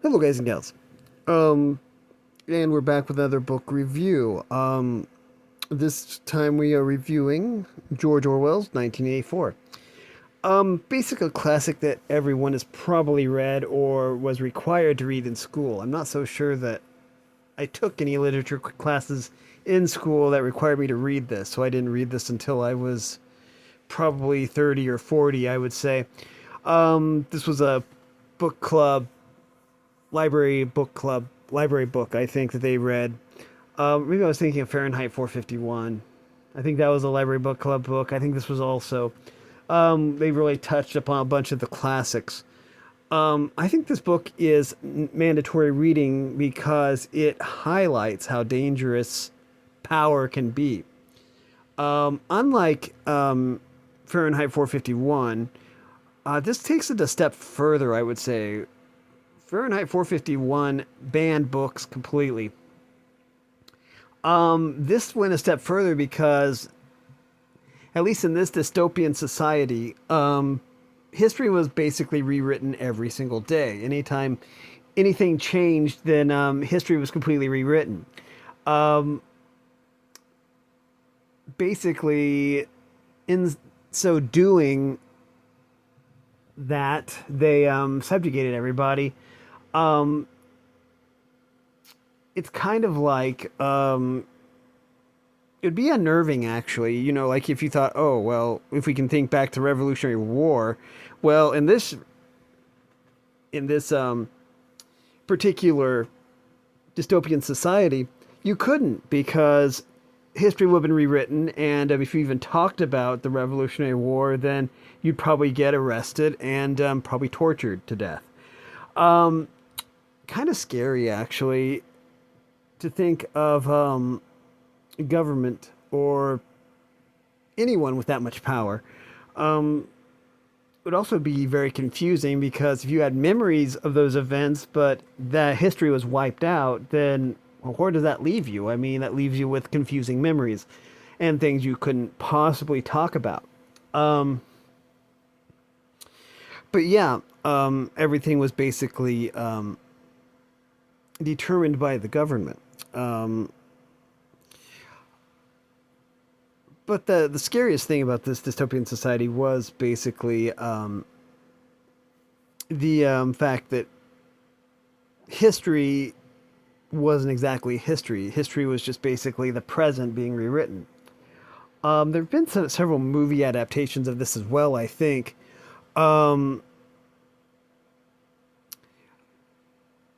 Hello, guys and gals. Um, and we're back with another book review. This time we are reviewing George Orwell's 1984. Basically a classic that everyone has probably read or was required to read in school. I'm not so sure that I took any literature classes in school that required me to read this, so I didn't read this until I was probably 30 or 40, I would say. This was a book club library book, I think, that they read. Maybe I was thinking of Fahrenheit 451. I think that was a library book club book. I think this was also. They really touched upon a bunch of the classics. I think this book is mandatory reading because it highlights how dangerous power can be. Unlike Fahrenheit 451, this takes it a step further, I would say. Fahrenheit 451 banned books completely. This went a step further because, at least in this dystopian society, history was basically rewritten every single day. Anytime anything changed, then history was completely rewritten. Um, Basically, in so doing that, they subjugated everybody. Um, it's kind of like it'd be unnerving, actually. You know, like if you thought, oh well, if we can think back to Revolutionary War, well, in this particular dystopian society, you couldn't because history would have been rewritten, and if you even talked about the Revolutionary War, then you'd probably get arrested and probably tortured to death. Um, Kind of scary, actually, to think of government or anyone with that much power. It would also be very confusing because if you had memories of those events, but that history was wiped out, then well, where does that leave you? I mean, that leaves you with confusing memories and things you couldn't possibly talk about. Um, but yeah, everything was basically determined by the government. Um, but the scariest thing about this dystopian society was basically the fact that history wasn't exactly history. History was just basically the present being rewritten. There have been several movie adaptations of this as well, I think, um,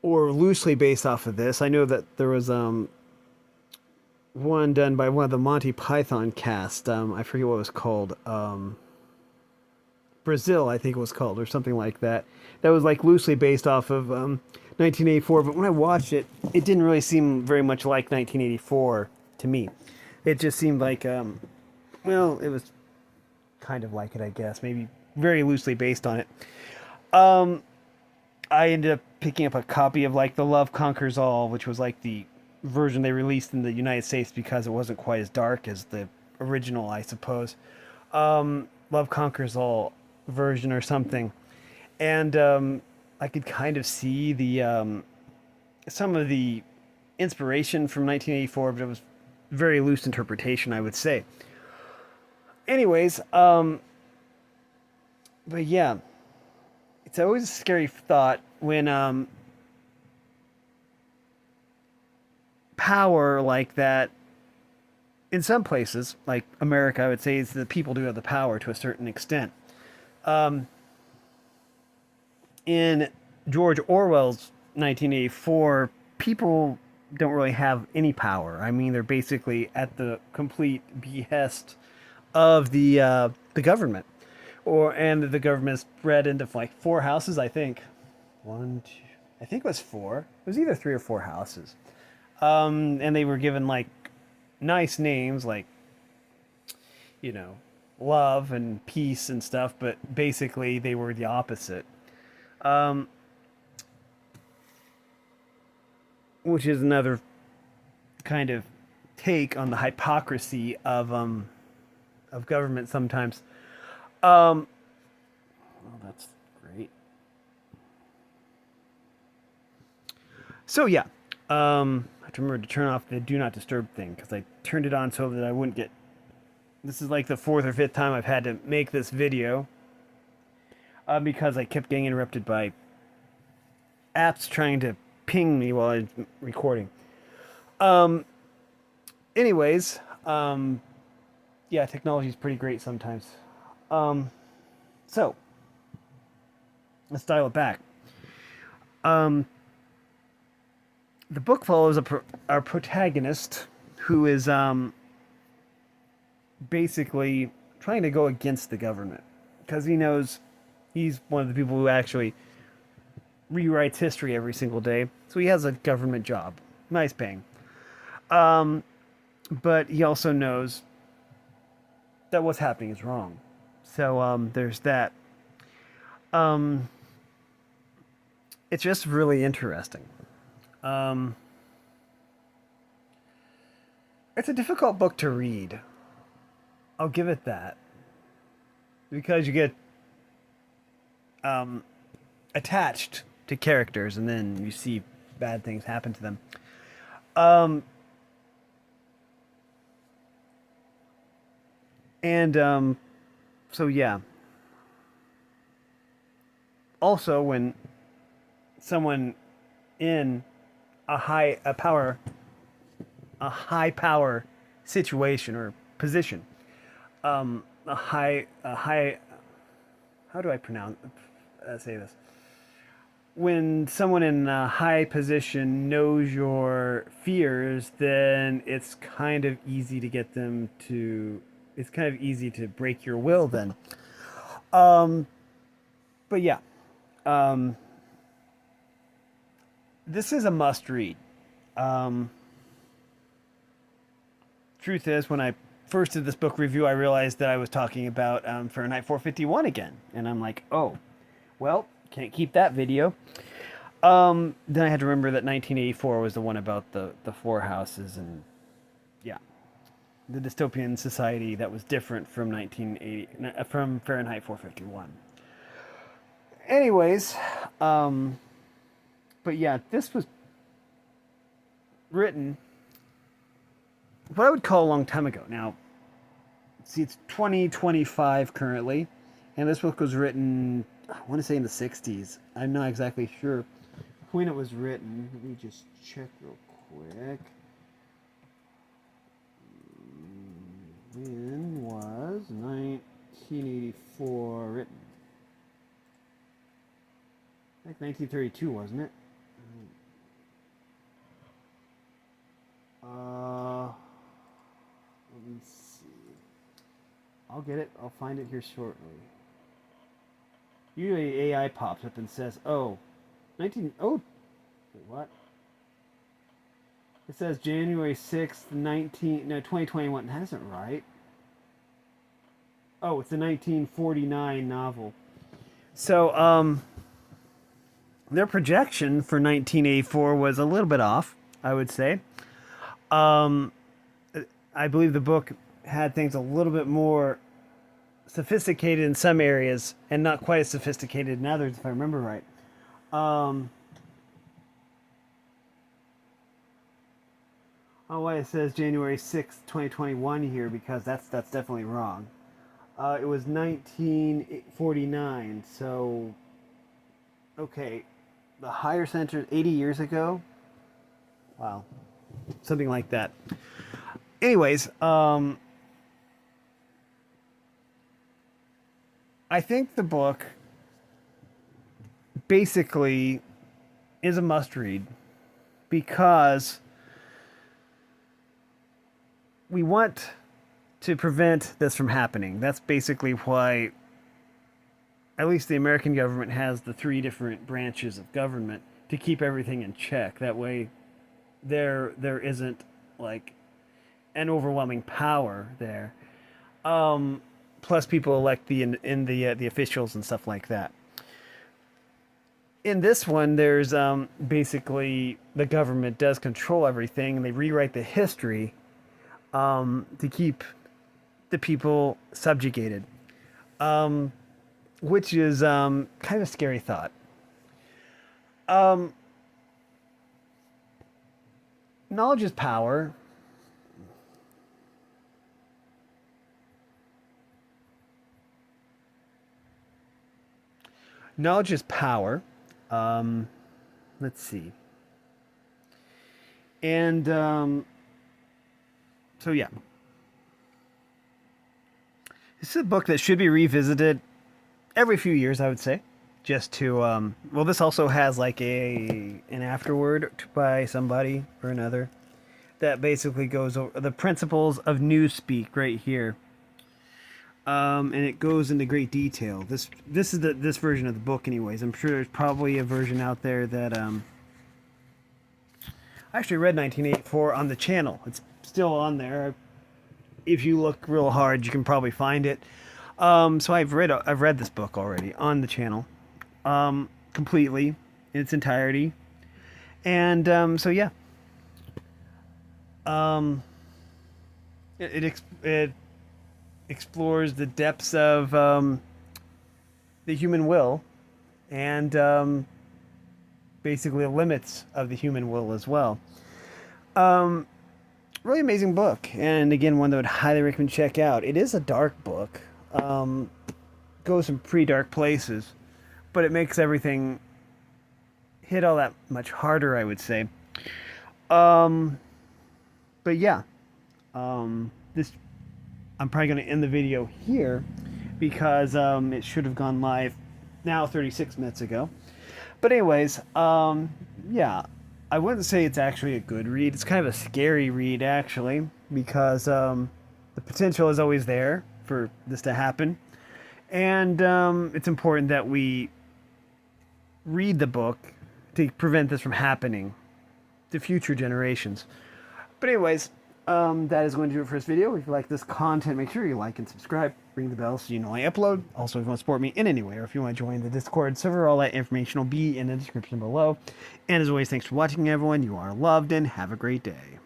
or loosely based off of this. I know that there was one done by one of the Monty Python cast. I forget what it was called. Brazil, I think it was called, or something like that. That was like loosely based off of 1984. But when I watched it, it didn't really seem very much like 1984 to me. It just seemed like, well, it was kind of like it, I guess. Maybe very loosely based on it. Um, I ended up picking up a copy of like The Love Conquers All, which was like the version they released in the United States because it wasn't quite as dark as the original, I suppose. Love Conquers All version or something, and I could kind of see the some of the inspiration from 1984, but it was very loose interpretation, I would say. Anyways, but yeah, it's always a scary thought when power like that in some places, like America, I would say, is the people do have the power to a certain extent. Um, in George Orwell's 1984, people don't really have any power. I mean, they're basically at the complete behest of the government, or and the government is spread into like four houses, I think. One, two, I think it was four. It was either three or four houses, and they were given like nice names, like you know, love and peace and stuff. But basically, they were the opposite. Um, which is another kind of take on the hypocrisy of government sometimes. Well, that's great. So yeah, I have to remember to turn off the do not disturb thing because I turned it on so that I wouldn't get. This is like the fourth or fifth time I've had to make this video because I kept getting interrupted by apps trying to ping me while I'm recording. Um, anyways, yeah, technology is pretty great sometimes. Um, so let's dial it back. Um, the book follows our protagonist who is basically trying to go against the government because he knows he's one of the people who actually rewrites history every single day. So he has a government job, nice paying. But he also knows that what's happening is wrong. So there's that. Um, it's just really interesting. Um, it's a difficult book to read. I'll give it that because you get attached to characters and then you see bad things happen to them. Um, and so yeah. Also, when someone in a high power situation or position, a high, how do I pronounce say this? When someone in a high position knows your fears, then it's kind of easy to get them to. It's kind of easy to break your will then. But yeah, um, this is a must read. Um, Truth is, when I first did this book review, I realized that I was talking about Fahrenheit 451 again, and I'm like, oh, well, can't keep that video. Then I had to remember that 1984 was the one about the four houses, and yeah, the dystopian society that was different from 1980 from Fahrenheit 451. Anyways, but yeah, this was written what I would call a long time ago. Now, see, it's 2025 currently, and this book was written, I want to say in the 60s. I'm not exactly sure when it was written. Let me just check real quick. When was 1984 written? Like 1932, wasn't it? Let me see. I'll get it. I'll find it here shortly. Usually AI pops up and says, "Oh, 19 oh, wait, what?" It says January 6th, 2021. That isn't right. Oh, it's a 1949 novel. So, their projection for 1984 was a little bit off, I would say. Um, I believe the book had things a little bit more sophisticated in some areas and not quite as sophisticated in others, if I remember right. Why it says January 6th, 2021 here, because that's definitely wrong. It was 1949, so okay, the higher center 80 years ago. Wow, something like that. Anyways, I think the book basically is a must read because we want to prevent this from happening. That's basically why at least the American government has the three different branches of government to keep everything in check. That way there isn't like an overwhelming power there. Plus people elect the officials and stuff like that. In this one, there's basically the government does control everything, and they rewrite the history to keep the people subjugated, which is kind of a scary thought. knowledge is power. Knowledge is power. Let's see. And so, yeah. This is a book that should be revisited every few years, I would say. Just to, well, this also has like an afterword by somebody or another that basically goes over the principles of newspeak right here. And it goes into great detail. This is this version of the book, anyways. I'm sure there's probably a version out there that I actually read 1984 on the channel. It's still on there. If you look real hard, you can probably find it. So I've read this book already on the channel, completely in its entirety, and so yeah. It explores the depths of the human will, and basically the limits of the human will as well. Really amazing book, and again, one that I would highly recommend check out. It is a dark book, goes some pretty dark places, but it makes everything hit all that much harder, I would say. But yeah, this I'm probably going to end the video here because it should have gone live now 36 minutes ago. But anyways, yeah, I wouldn't say it's actually a good read. It's kind of a scary read, actually, because the potential is always there for this to happen. And it's important that we read the book to prevent this from happening to future generations. But anyways, that is going to do it for this video. If you like this content, make sure you like and subscribe. Ring the bell so you know I upload. Also, if you want to support me in any way, or if you want to join the Discord server, all that information will be in the description below. And as always, thanks for watching, everyone. You are loved, and have a great day.